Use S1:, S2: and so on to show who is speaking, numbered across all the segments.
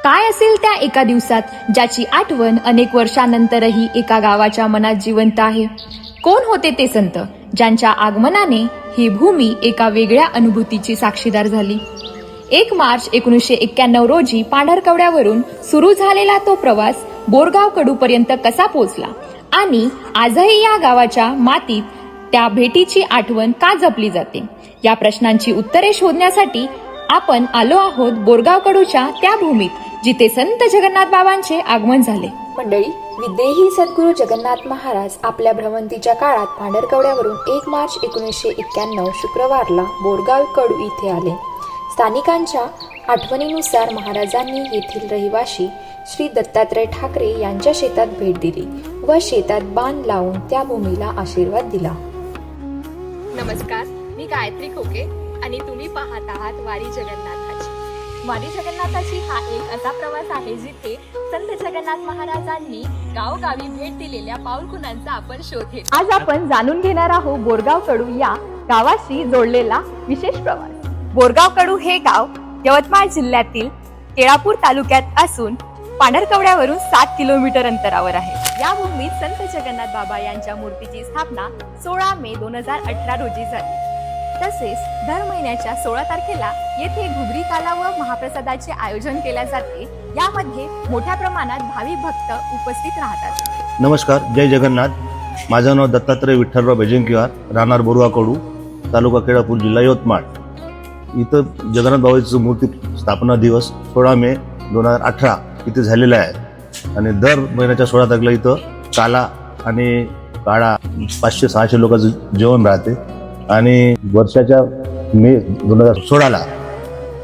S1: काय असेल त्या एका दिवसात ज्याची आठवण अनेक वर्षांनंतरही एका गावाच्या मनात जिवंत आहे? कोण होते ते संत ज्यांच्या आगमनाने ही भूमी एका वेगळ्या अनुभूतीची साक्षीदार झाली? 1 मार्च 1991 रोजी पांढरकवड्यावरून सुरू झालेला तो प्रवास बोरगाव कडूपर्यंत कसा पोहोचला आणि आजही या गावाच्या मातीत त्या भेटीची आठवण का जपली जाते, या प्रश्नांची उत्तरे शोधण्यासाठी आपण आलो आहोत बोरगाव कडूच्या त्या भूमीत जिथे संत जगन्नाथ बाबांचे आगमन झाले. मंडळी, विदेही सद्गुरू जगन्नाथ महाराज आपल्या भ्रमंतीच्या काळात पांढरकवड्यावरून 1 मार्च 1991 शुक्रवारला बोरगाव कडू इथे आले. स्थानिकांच्या आठवणीनुसार महाराजांनी येथील रहिवाशी श्री दत्तात्रय ठाकरे यांच्या शेतात भेट दिली व शेतात बांध लावून त्या भूमीला आशीर्वाद दिला.
S2: नमस्कार, मी गायत्री खोके आणि तुम्ही पाहत आहात वारी जगन्नाथाची. वारी जगन्नाथाची हा एक असा प्रवास आहे जिथे संत जगन्नाथ महाराजांनी गावोगावी भेट दिलेल्या पाऊलखुणांचा आपण शोध घेतो.
S1: आज आपण जाणून घेणार आहोत बोरगाव कडू या गावाशी जोडलेला विशेष प्रवास. बोरगाव कडू हे गाव यवतमाळ जिल्ह्यातील केळापूर तालुक्यात असून पांढरकवड्यावरून 7 किलोमीटर अंतरावर आहे. या भूमीत संत जगन्नाथ बाबा यांच्या मूर्तीची स्थापना 16 मे 2018 रोजी झाली. तसेच दर महिन्याच्या 16 तारखेला येथे घुगरी काला व महाप्रसादाचे आयोजन केले जाते. यामध्ये मोठ्या प्रमाणात भाविक भक्त उपस्थित राहतात.
S3: नमस्कार, जय जगन्नाथ. माझं नाव दत्तात्रय विठ्ठलराव बेजंकीवार, राहणार बोरगाव कडू, तालुका केळापूर, जिल्हा यवतमाळ. इथं जगन्नाथ बाबांची मूर्ती स्थापना दिवस 16 मे 2018 इथे झालेला आहे आणि दर महिन्याच्या 16 तारखेला इथं काला आणि काळा 500-600 लोकांचं जेवण राहते आणि वर्षाच्या मे 2016ला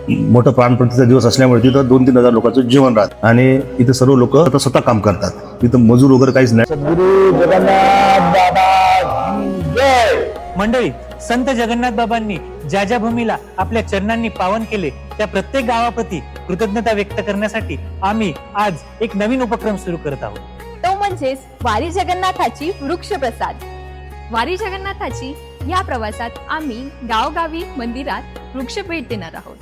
S3: मोठं प्राणप्रतिष्ठा दिवस असल्यामुळे तिथं 2-3 हजार लोकांचं जेवण राहतं आणि इथं सर्व लोक स्वतः काम करतात. तिथं मजूर वगैरे काहीच नाही.
S4: सद्गुरू जगन्नाथ बाबा जय. मंडळी, संत जगन्नाथ बाबांनी ज्या ज्या भूमीला आपल्या चरणांनी पावन केले त्या प्रत्येक गावाप्रती कृतज्ञता व्यक्त करण्यासाठी आम्ही आज एक नवीन उपक्रम सुरू करत आहोत.
S1: तो म्हणजेच वारी जगन्नाथाची वृक्ष प्रसाद. वारी जगन्नाथाची या प्रवासात आम्ही गावोगावी मंदिरात वृक्ष भेट देणार आहोत.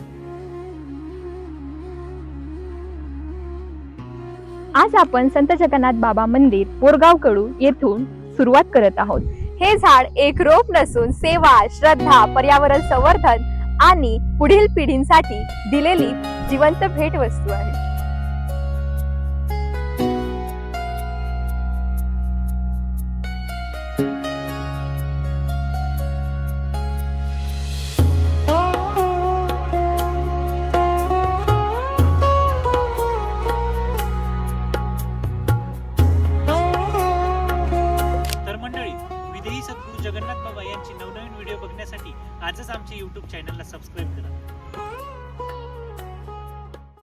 S1: आज आपण संत जगन्नाथ बाबा मंदिर बोरगाव कडू येथून सुरुवात करत आहोत. हे झाड एक रोप नसून सेवा, श्रद्धा, पर्यावरण संवर्धन आणि पुढील पिढींसाठी दिलेली जिवंत भेटवस्तू आहे.
S4: सद्गुरू जगन्नाथ बाबा यांची नवनवीन व्हिडिओ बघण्यासाठी आजच आमच्या YouTube चॅनलला सबस्क्राईब करा.